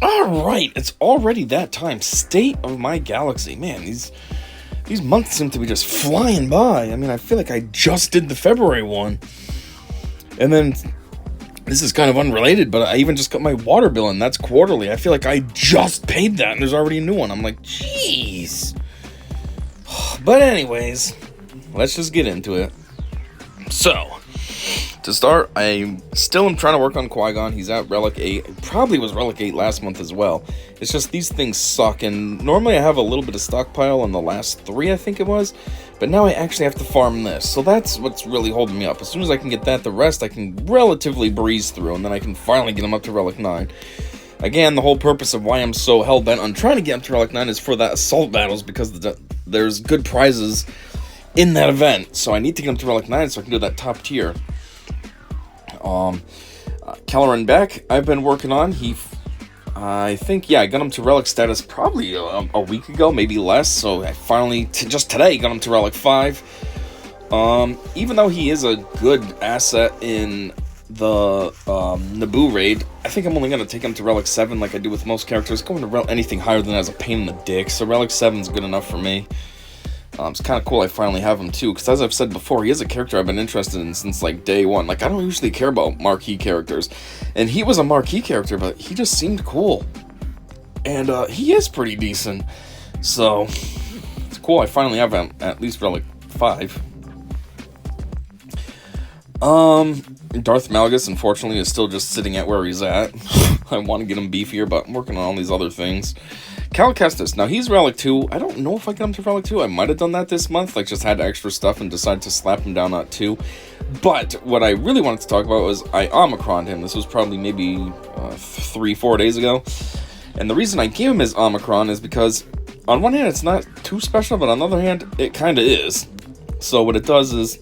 Alright, it's already that time. State of my galaxy. Man, these months seem to be just flying by. I mean, I feel like I just did the February one. And then, this is kind of unrelated, but I even just got my water bill, and that's quarterly. I feel like I just paid that, and there's already a new one. I'm like, jeez. But anyways, let's just get into it. So, to start, I still am trying to work on Qui-Gon. He's at Relic 8. It probably was Relic 8 last month as well. It's just these things suck, and normally I have a little bit of stockpile on the last 3, I think it was. But now I actually have to farm this, so that's what's really holding me up. As soon as I can get that, the rest I can relatively breeze through, and then I can finally get them up to Relic 9. Again, the whole purpose of why I'm so hell-bent on trying to get up to Relic 9 is for that assault battles, because there's good prizes in that event. So I need to get up to Relic 9 so I can do that top tier. Kelleran Beck, I've been working on. I think, I got him to Relic status probably a week ago, maybe less. So I finally, just today, got him to Relic 5. Even though he is a good asset in the Naboo raid, I think I'm only going to take him to Relic 7 like I do with most characters. Going to anything higher than that is a pain in the dick, so Relic 7's good enough for me. It's kind of cool I finally have him too, because as I've said before, he is a character I've been interested in since like day one. Like, I don't usually care about marquee characters, and he was a marquee character, but he just seemed cool. And he is pretty decent, so it's cool I finally have him at least Relic 5. Darth Malgus, unfortunately, is still just sitting at where he's at. I want to get him beefier, but I'm working on all these other things. Cal Kestis, now he's Relic 2. I don't know if I got him to Relic 2. I might have done that this month, like just had extra stuff and decided to slap him down at 2. But what I really wanted to talk about was I omicroned him. This was probably maybe 3-4 days ago. And the reason I gave him his omicron is because on one hand it's not too special, but on the other hand it kind of is. So what it does is,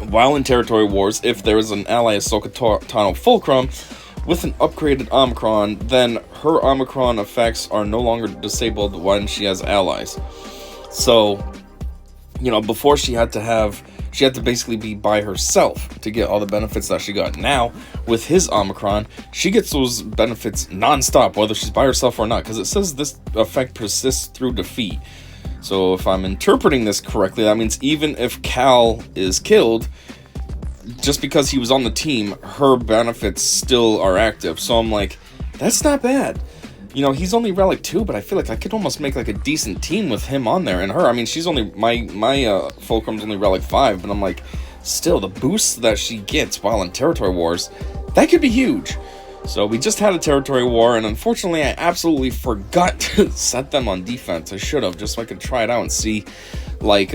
while in Territory Wars, if there is an ally Ahsoka Tano Fulcrum with an upgraded Omicron, then her Omicron effects are no longer disabled when she has allies. So, before she had to basically be by herself to get all the benefits that she got. Now, with his Omicron, she gets those benefits non-stop, whether she's by herself or not, because it says this effect persists through defeat. So if I'm interpreting this correctly, that means even if Cal is killed, just because he was on the team, her benefits still are active. So I'm like, that's not bad. He's only Relic 2, but I feel like I could almost make like a decent team with him on there and her. I mean, she's only, my Fulcrum's only Relic 5, but I'm like, still, the boosts that she gets while in Territory Wars, that could be huge. So we just had a Territory War, and unfortunately I absolutely forgot to set them on defense. I should have, just so I could try it out and see, like,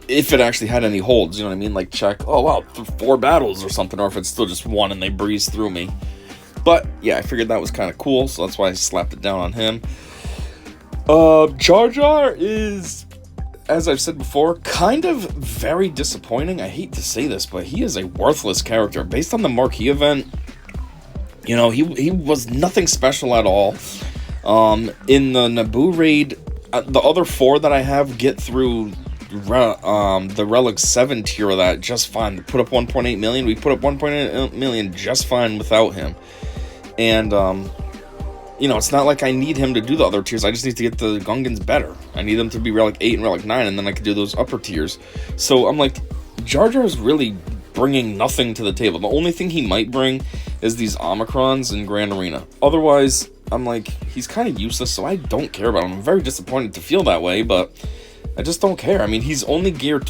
if it actually had any holds, you know what I mean? Like, check, oh wow, 4 battles or something, or if it's still just 1 and they breeze through me. But, yeah, I figured that was kind of cool, so that's why I slapped it down on him. Jar Jar is, as I've said before, kind of very disappointing. I hate to say this, but he is a worthless character. Based on the Marquee event, he was nothing special at all. In the Naboo raid, the other 4 that I have get through the Relic 7 tier of that just fine. Put up 1.8 million. We put up 1.8 million just fine without him. And, it's not like I need him to do the other tiers. I just need to get the Gungans better. I need them to be Relic 8 and Relic 9, and then I can do those upper tiers. So I'm like, Jar Jar is really bringing nothing to the table. The only thing he might bring is these Omicrons in Grand Arena. Otherwise, I'm like, he's kind of useless, so I don't care about him. I'm very disappointed to feel that way, but I just don't care. I mean, he's only gear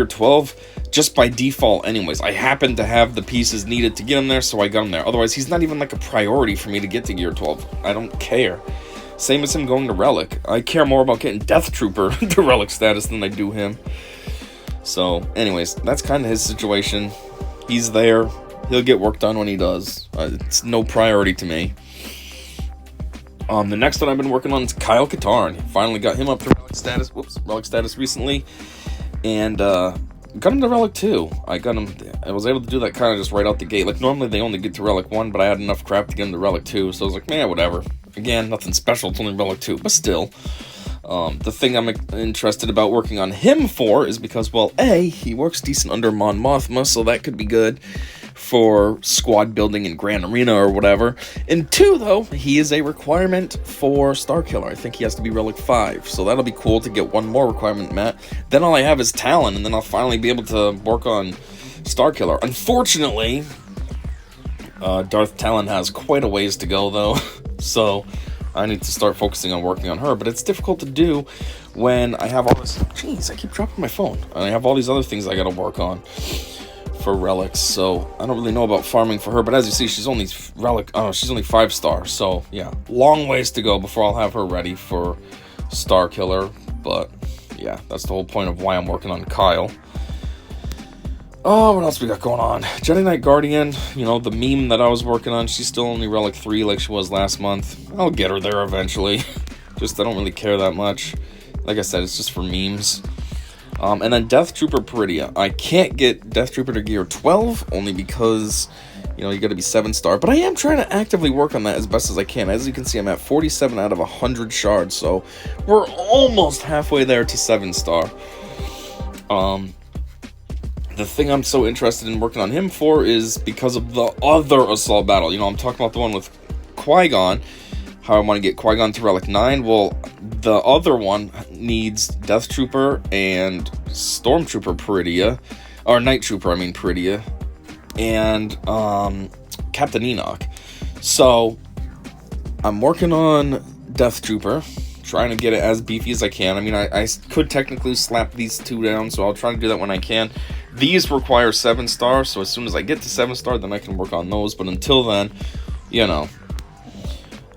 12 just by default anyways. I happen to have the pieces needed to get him there, so I got him there. Otherwise, he's not even like a priority for me to get to gear 12. I don't care. Same as him going to Relic. I care more about getting Death Trooper to Relic status than I do him. So, anyways, that's kind of his situation. He's there. He'll get work done when he does. It's no priority to me. The next one I've been working on is Kyle Katarn. Finally got him up to Relic status. Relic status recently. And, got him to Relic 2. I was able to do that kind of just right out the gate. Like, normally they only get to Relic 1, but I had enough crap to get him to Relic 2. So I was like, man, whatever. Again, nothing special. It's only Relic 2. But still. The thing I'm interested about working on him for is because, well, A, he works decent under Mon Mothma, so that could be good. for squad building in Grand Arena or whatever. And 2, though, he is a requirement for Star Killer. I think he has to be Relic 5, so that'll be cool to get one more requirement met. Then all I have is Talon, and then I'll finally be able to work on Star Killer. Unfortunately, Darth Talon has quite a ways to go, though, so I need to start focusing on working on her, but it's difficult to do when I have all this... Jeez, I keep dropping my phone. And I have all these other things I gotta work on for relics, so I don't really know about farming for her, but as you see, she's only relic... she's only 5-star, so yeah, long ways to go before I'll have her ready for Star Killer, but yeah, that's the whole point of why I'm working on Kyle. Oh, what else we got going on? Jedi Knight Guardian, the meme that I was working on, she's still only Relic 3 like she was last month. I'll get her there eventually. Just, I don't really care that much. Like I said, it's just for memes. And then Death Trooper Peridia. I can't get Death Trooper to gear 12, only because, you gotta be 7-star. But I am trying to actively work on that as best as I can. As you can see, I'm at 47 out of 100 shards, so we're almost halfway there to 7-star. The thing I'm so interested in working on him for is because of the other assault battle. I'm talking about the one with Qui-Gon, how I want to get Qui-Gon to Relic 9. Well, the other one needs Death Trooper and Stormtrooper Peridia, or Night Trooper, Peridia, and Captain Enoch. So, I'm working on Death Trooper, trying to get it as beefy as I can. I could technically slap these 2 down, so I'll try to do that when I can. These require 7-star, so as soon as I get to 7-star, then I can work on those. But until then,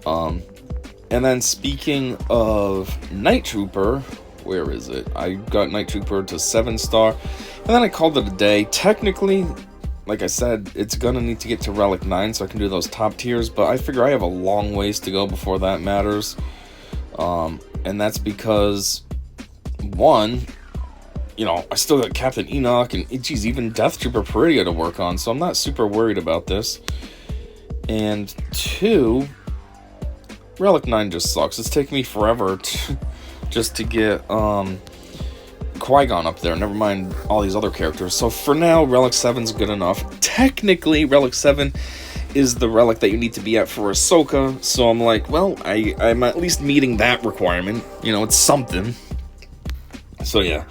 and then speaking of Night Trooper, where is it? I got Night Trooper to 7-star, and then I called it a day. Technically, like I said, it's gonna need to get to Relic 9 so I can do those top tiers, but I figure I have a long ways to go before that matters. And that's because, one, I still got Captain Enoch and, even Death Trooper Peridia to work on, so I'm not super worried about this. And 2, Relic 9 just sucks. It's taken me forever just to get, Qui-Gon up there, never mind all these other characters. So for now, Relic 7's good enough. Technically, Relic 7 is the relic that you need to be at for Ahsoka, so I'm like, well, I'm at least meeting that requirement. It's something. So yeah,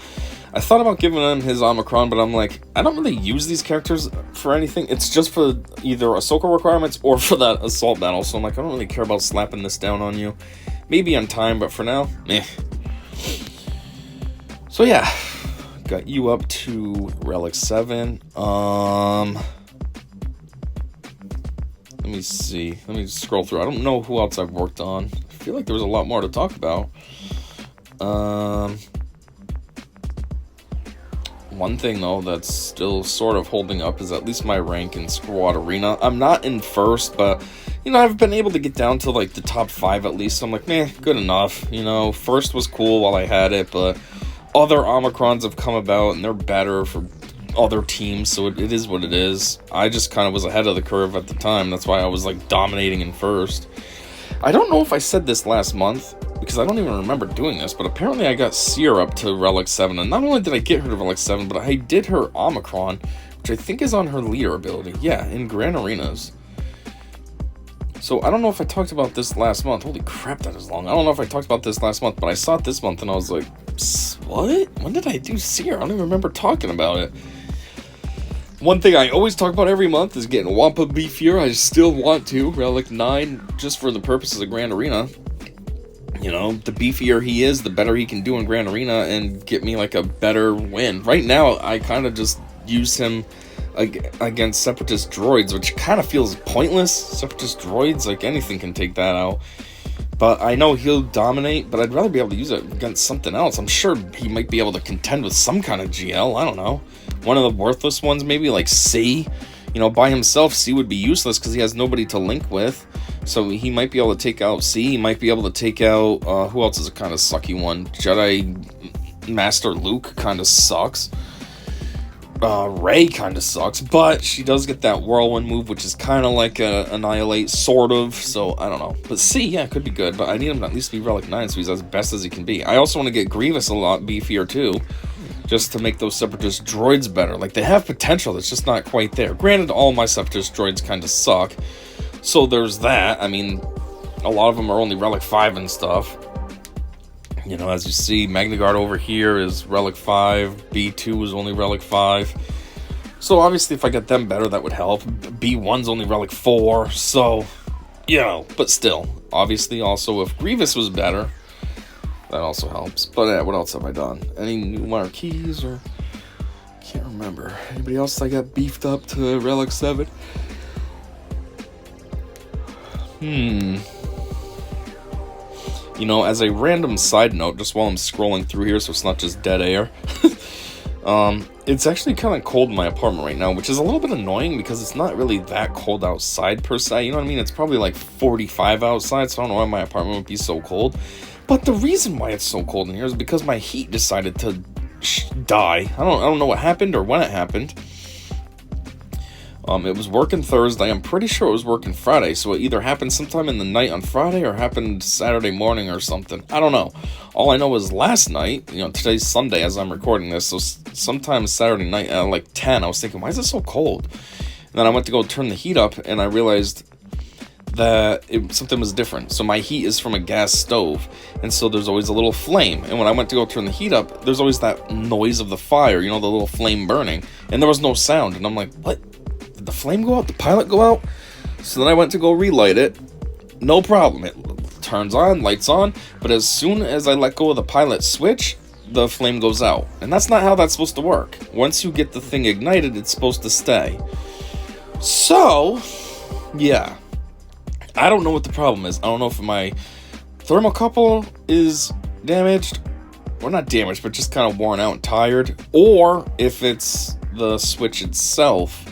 I thought about giving him his Omicron, but I'm like, I don't really use these characters for anything. It's just for either Ahsoka requirements or for that assault battle, so I'm like, I don't really care about slapping this down on you. Maybe on time, but for now, meh. So yeah, got you up to Relic 7. Let me see. Let me scroll through. I don't know who else I've worked on. I feel like there was a lot more to talk about. One thing, though, that's still sort of holding up is at least my rank in Squad Arena. I'm not in first, but, I've been able to get down to, the top 5 at least. So I'm like, meh, good enough. First was cool while I had it, but other Omicrons have come about, and they're better for other teams, so it is what it is. I just kind of was ahead of the curve at the time. That's why I was dominating in first. I don't know if I said this last month, because I don't even remember doing this, but apparently I got Seer up to Relic 7, and not only did I get her to Relic 7, but I did her Omicron, which I think is on her leader ability. Yeah, in Grand Arenas. So I don't know if I talked about this last month. Holy crap, that is long. I don't know if I talked about this last month, but I saw it this month, and I was like, what? When did I do Seer? I don't even remember talking about it. One thing I always talk about every month is getting Wampa beefier. I still want to. Relic 9, just for the purposes of Grand Arena. The beefier he is, the better he can do in Grand Arena and get me, a better win. Right now, I kind of just use him against Separatist droids, which kind of feels pointless. Separatist droids, anything can take that out. But I know he'll dominate, but I'd rather be able to use it against something else. I'm sure he might be able to contend with some kind of GL. I don't know. One of the worthless ones, maybe, C. By himself, C would be useless because he has nobody to link with. So he might be able to take out C. He might be able to take out... who else is a kind of sucky one? Jedi Master Luke kind of sucks. Rey kind of sucks, but she does get that whirlwind move, which is kind of like a Annihilate, sort of, so I don't know. But C, yeah, could be good, but I need him to at least be Relic 9, so he's as best as he can be. I also want to get Grievous a lot beefier, too. just to make those Separatist droids better. Like, they have potential, it's just not quite there. Granted, all my Separatist droids kind of suck, so there's that. I mean, a lot of them are only Relic 5 and stuff. You know, as you see, Magna Guard over here is Relic 5, B2 is only Relic 5. So obviously if I get them better, that would help. B1's only Relic 4, so, you know, but still. Obviously also if Grievous was better, that also helps. But yeah, what else have I done? Any new marquees or... Can't remember. Anybody else I got beefed up to Relic 7? You know, as a random side note, just while I'm scrolling through here so it's not just dead air, it's actually kind of cold in my apartment right now, which is a little bit annoying because it's not really that cold outside per se, you know what I mean? It's probably like 45 outside, so I don't know why my apartment would be so cold. But the reason why it's so cold in here is because my heat decided to die. I don't know what happened or when it happened. It was working Thursday. I'm pretty sure it was working Friday, so it either happened sometime in the night on Friday or happened Saturday morning or something. I don't know. All I know is last night, you know, today's Sunday as I'm recording this, so sometime Saturday night at like 10, I was thinking, why is it so cold? And then I went to go turn the heat up, and I realized that something was different. So my heat is from a gas stove, and so there's always a little flame. And when I went to go turn the heat up, there's always that noise of the fire, you know, the little flame burning, and there was no sound. And I'm like, what? Did the flame go out? The pilot go out? So then I went to go relight it. No problem. It turns on, lights on, but as soon as I let go of the pilot switch, the flame goes out. And that's not how that's supposed to work. Once you get the thing ignited, it's supposed to stay. So, yeah. I don't know what the problem is. I don't know if my thermocouple is damaged, or not damaged, but just kind of worn out and tired, or if it's the switch itself.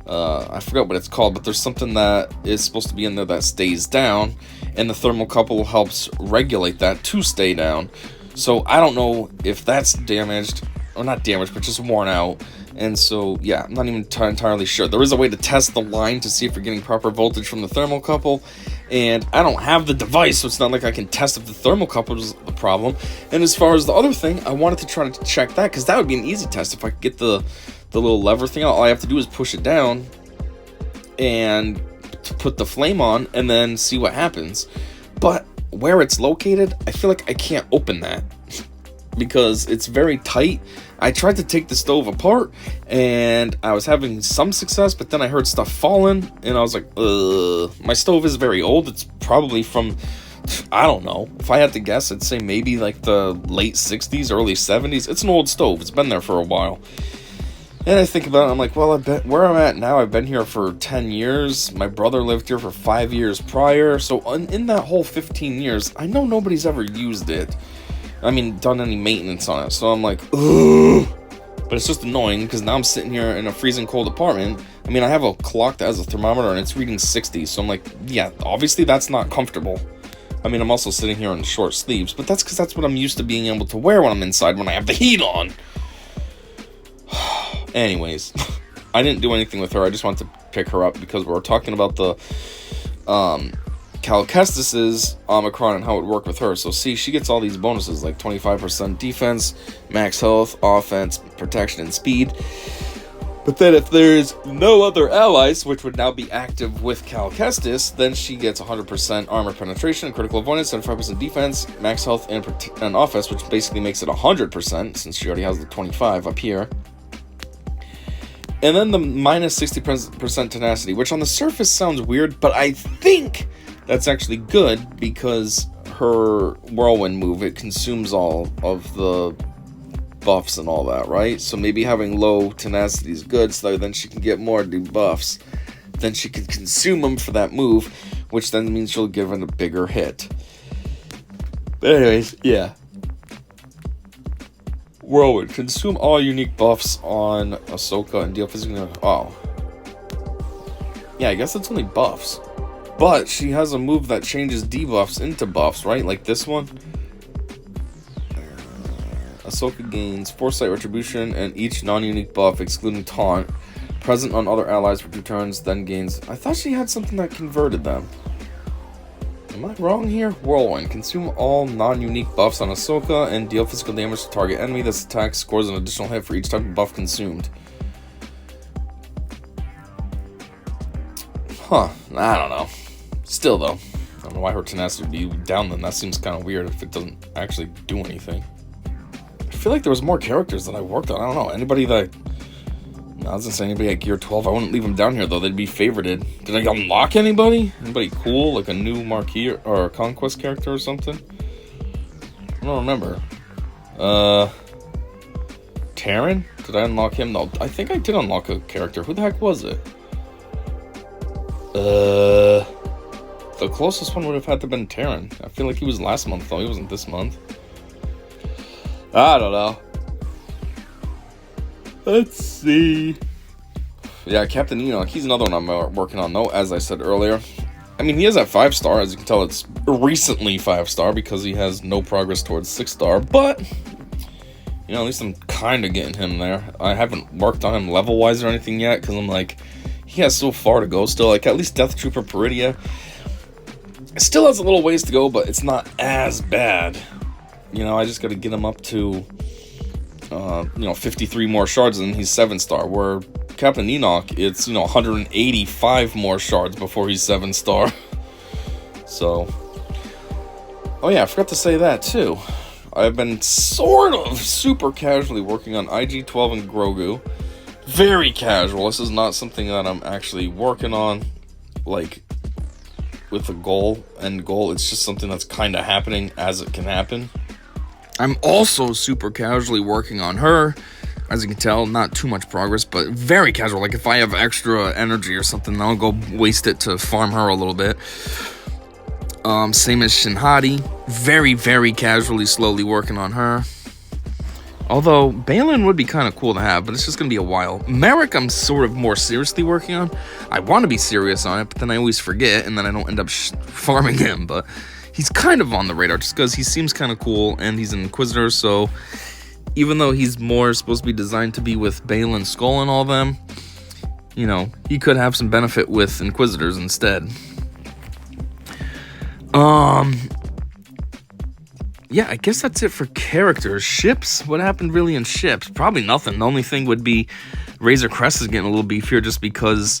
I forgot what it's called, but there's something that is supposed to be in there that stays down, and the thermocouple helps regulate that to stay down. So I don't know if that's damaged, or not damaged, but just worn out. And so, yeah, I'm not even entirely sure. There is a way to test the line to see if you're getting proper voltage from the thermocouple, and I don't have the device, so it's not like I can test if the thermocouple is the problem. And as far as the other thing, I wanted to try to check that, because that would be an easy test. If I could get the little lever thing out, all I have to do is push it down and to put the flame on, and then see what happens. But where it's located, I feel like I can't open that because it's very tight. I tried to take the stove apart, and I was having some success, but then I heard stuff falling, and I was like, my stove is very old. It's probably from, I don't know. If I had to guess, I'd say maybe like the late 60s, early 70s. It's an old stove. It's been there for a while. And I think about it, I'm like, well, I bet where I'm at now, I've been here for 10 years. My brother lived here for 5 years prior. So in that whole 15 years, I know nobody's ever used it. I mean, done any maintenance on it. So I'm like, ugh. But it's just annoying because now I'm sitting here in a freezing cold apartment. I mean, I have a clock that has a thermometer and it's reading 60. So I'm like, yeah, obviously that's not comfortable. I mean, I'm also sitting here in short sleeves, but that's because that's what I'm used to being able to wear when I'm inside when I have the heat on. Anyways, I didn't do anything with her. I just wanted to pick her up because we were talking about the Cal Kestis's Omicron and how it worked with her. So see, she gets all these bonuses like 25% defense, max health, offense, protection, and speed. But then if there's no other allies, which would now be active with Cal Kestis, then she gets 100% armor penetration, critical avoidance, 75% defense, max health, and offense, which basically makes it 100% since she already has the 25 up here. And then the minus 60% tenacity, which on the surface sounds weird, but I think that's actually good because her whirlwind move, it consumes all of the buffs and all that, right? So maybe having low tenacity is good, so then she can get more debuffs. Then she can consume them for that move, which then means she'll give it a bigger hit. But anyways, yeah. Whirlwind. Consume all unique buffs on Ahsoka and deal physically. Oh. Yeah, I guess it's only buffs. But she has a move that changes debuffs into buffs, right? Like this one. Ahsoka gains Foresight, Retribution, and each non-unique buff, excluding Taunt, present on other allies for 2 turns, then gains... I thought she had something that converted them. Am I wrong here? Whirlwind. Consume all non-unique buffs on Ahsoka and deal physical damage to target enemy. This attack scores an additional hit for each type of buff consumed. Huh. I don't know. Still, though. I don't know why her tenacity would be down then. That seems kind of weird if it doesn't actually do anything. I feel like there was more characters that I worked on. I don't know. Anybody that... I was gonna say anybody at Gear 12. I wouldn't leave them down here, though. They'd be favorited. Did I unlock anybody? Anybody cool? Like a new Marquee or a Conquest character or something? I don't remember. Terran? Did I unlock him? No, I think I did unlock a character. Who the heck was it? The closest one would have had to have been Terran. I feel like he was last month, though. He wasn't this month. I don't know. Let's see. Yeah, Captain Enoch. He's another one I'm working on, though, as I said earlier. I mean, he is at 5-star. As you can tell, it's recently 5-star because he has no progress towards 6-star. But, you know, at least I'm kind of getting him there. I haven't worked on him level-wise or anything yet because I'm like, he has so far to go still. Like, at least Death Trooper Peridia still has a little ways to go, but it's not as bad. You know, I just got to get him up to... 53 more shards and he's 7-star, where Captain Enoch, it's, 185 more shards before he's 7-star. So, oh yeah, I forgot to say that too. I've been sort of super casually working on IG-12 and Grogu. Very casual. This is not something that I'm actually working on, like, with a end goal. It's just something that's kind of happening as it can happen. I'm also super casually working on her. As you can tell, not too much progress, but very casual. Like, if I have extra energy or something, I'll go waste it to farm her a little bit. Same as Shinhati. Very, very casually, slowly working on her. Although, Balin would be kind of cool to have, but it's just going to be a while. Merrick, I'm sort of more seriously working on. I want to be serious on it, but then I always forget, and then I don't end up farming him, but... He's kind of on the radar just because he seems kind of cool and he's an Inquisitor, so even though he's more supposed to be designed to be with Bale and Skull and all them, he could have some benefit with Inquisitors instead. Yeah, I guess that's it for characters. Ships? What happened really in ships? Probably nothing. The only thing would be Razor Crest is getting a little beefier just because,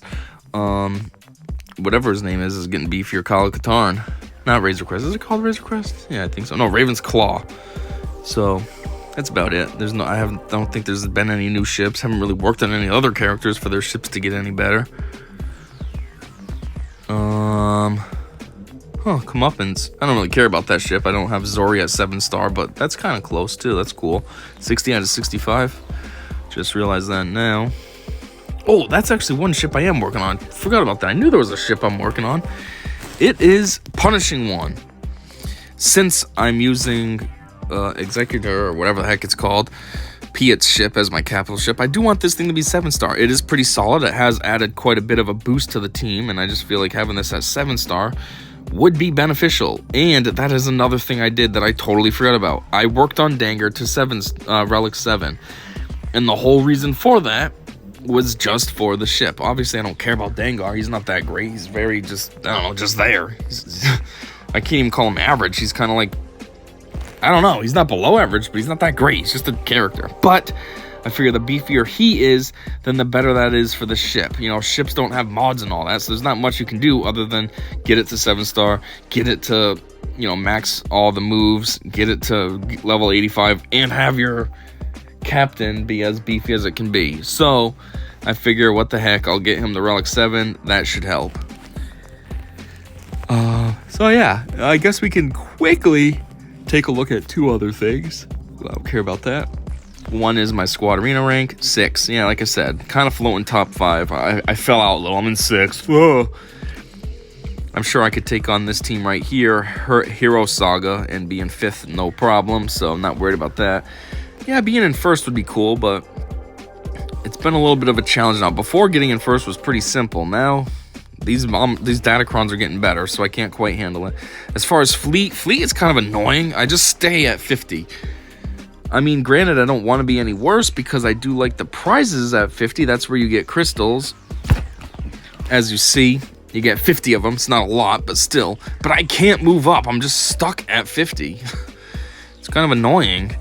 whatever his name is getting beefier. Kyle Katarn. Not Razor Crest. Is it called Razor Crest? Yeah, I think so. No, Raven's Claw. So that's about it. I don't think there's been any new ships. Haven't really worked on any other characters for their ships to get any better. Comeuppance. I don't really care about that ship. I don't have Zori at 7-star, but that's kind of close too. That's cool. 60 out of 65. Just realized that now. Oh, that's actually one ship I am working on. Forgot about that. I knew there was a ship I'm working on. It is Punishing One. Since I'm using Executor, or whatever the heck it's called, Piet's ship as my capital ship, I do want this thing to be 7-star. It is pretty solid. It has added quite a bit of a boost to the team, and I just feel like having this at 7-star would be beneficial. And that is another thing I did that I totally forgot about. I worked on Danger to Relic 7. And the whole reason for that was just for the ship. Obviously, I don't care about Dengar. He's not that great. He's very just there. I can't even call him average. He's kind of like, I don't know. He's not below average, but he's not that great. He's just a character. But I figure the beefier he is, then the better that is for the ship. Ships don't have mods and all that, so there's not much you can do other than get it to 7-star, get it to, max all the moves, get it to level 85, and have your captain be as beefy as it can be. So I figure, what the heck, I'll get him the Relic 7. That should help. So yeah, I guess we can quickly take a look at two other things. I don't care about that. One is my squad arena rank, 6. Yeah, like I said, kind of floating top 5. I fell out a little. I'm in 6th. Whoa. I'm sure I could take on this team right here, Hero Saga, and be in 5th, no problem. So I'm not worried about that. Yeah, being in 1st would be cool, but it's been a little bit of a challenge now. Before, getting in 1st was pretty simple. Now, these Datacrons are getting better, so I can't quite handle it. As far as fleet is kind of annoying. I just stay at 50. I mean, granted, I don't want to be any worse because I do like the prizes at 50. That's where you get crystals. As you see, You get 50 of them. It's not a lot, but still. But I can't move up. I'm just stuck at 50. It's kind of annoying.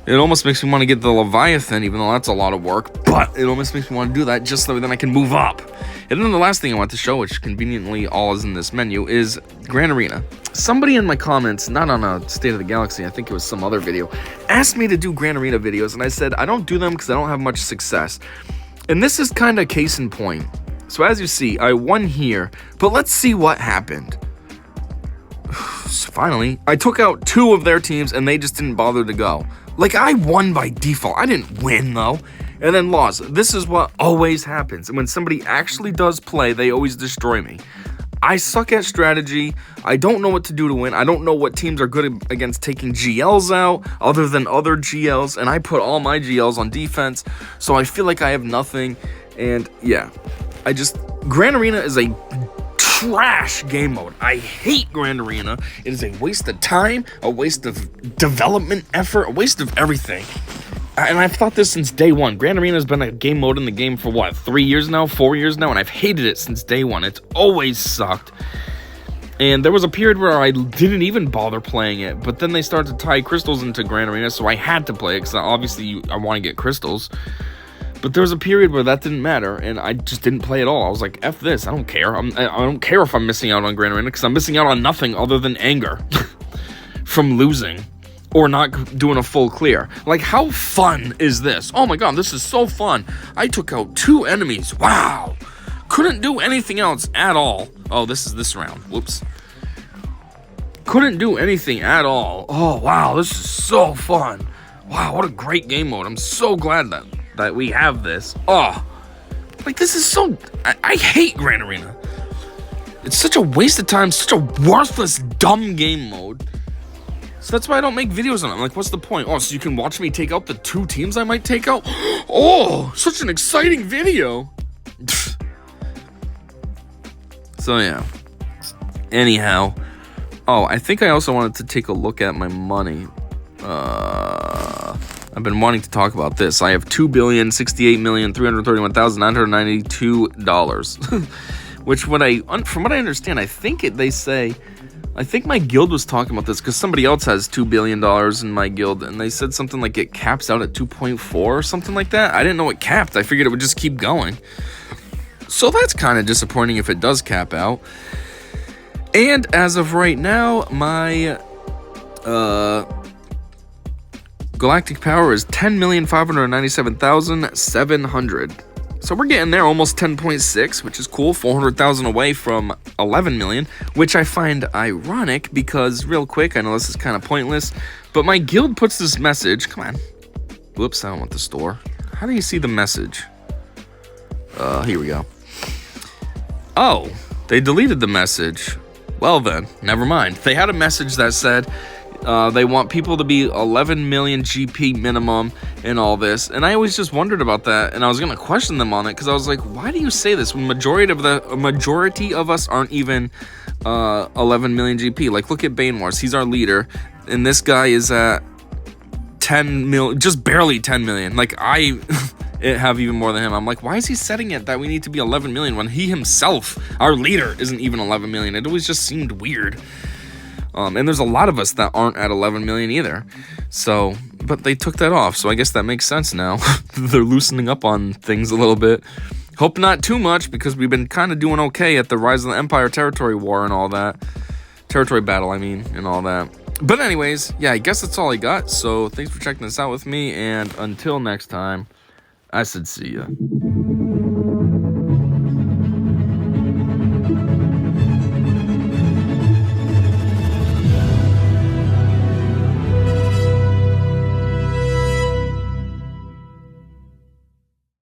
It almost makes me want to get the Leviathan, even though that's a lot of work. But it almost makes me want to do that just so then I can move up. And then the last thing I want to show, which conveniently all is in this menu, is Grand Arena. Somebody in my comments, not on a State of the Galaxy, I think it was some other video, asked me to do Grand Arena videos, and I said I don't do them because I don't have much success. And this is kind of case in point. So as you see, I won here, but let's see what happened. So finally, I took out 2 of their teams, and they just didn't bother to go. Like, I won by default. I didn't win, though. And then lost. This is what always happens. And when somebody actually does play, they always destroy me. I suck at strategy. I don't know what to do to win. I don't know what teams are good against taking GLs out other than other GLs. And I put all my GLs on defense. So I feel like I have nothing. And yeah, Grand Arena is a trash game mode. I hate Grand Arena. It is a waste of time, a waste of development effort, a waste of everything. And I've thought this since day one. Grand Arena has been a game mode in the game for what, 3 years now, 4 years now, and I've hated it since day one. It's always sucked. And there was a period where I didn't even bother playing it, but then they started to tie crystals into Grand Arena, so I had to play it, because obviously I want to get crystals. But there was a period where that didn't matter, and I just didn't play at all. I was like, F this, I don't care. I don't care if I'm missing out on Grand Arena, because I'm missing out on nothing other than anger from losing or not doing a full clear. Like, how fun is this? Oh my god, this is so fun. I took out 2 enemies. Wow. Couldn't do anything else at all. Oh, this is this round. Whoops. Couldn't do anything at all. Oh, wow, this is so fun. Wow, what a great game mode. I'm so glad that we have this. Oh, like, this is so... I hate Grand Arena. It's such a waste of time, such a worthless, dumb game mode. So that's why I don't make videos on it. I'm like, what's the point? Oh, so you can watch me take out the 2 teams I might take out? Oh, such an exciting video. So, yeah. Anyhow. Oh, I think I also wanted to take a look at my money. I've been wanting to talk about this. I have $2,068,331,992. Which, from what I understand, I think my guild was talking about this because somebody else has $2 billion in my guild, and they said something like it caps out at 2.4 or something like that. I didn't know it capped. I figured it would just keep going. So that's kind of disappointing if it does cap out. And as of right now, my galactic power is 10,597,700. So we're getting there, almost 10.6, which is cool. 400,000 away from 11 million, which I find ironic because, real quick, I know this is kind of pointless, but my guild puts this message. Come on. Whoops, I don't want the store. How do you see the message? Here we go. Oh, they deleted the message. Well then, never mind. They had a message that said they want people to be 11 million GP minimum and all this, and I always just wondered about that, and I was gonna question them on it because I was like, why do you say this when a majority of us aren't even 11 million GP? Like, look at Bane Wars, he's our leader, and this guy is at 10 million, just barely 10 million. Like, I have even more than him. I'm like, why is he setting it that we need to be 11 million when he himself, our leader, isn't even 11 million? It always just seemed weird. And there's a lot of us that aren't at 11 million either. So, but they took that off, so I guess that makes sense now. They're loosening up on things a little bit. Hope not too much, because we've been kind of doing okay at the Rise of the Empire territory war and all that. Territory battle, I mean, and all that. But anyways, yeah, I guess that's all I got. So thanks for checking this out with me, and until next time, I said see ya.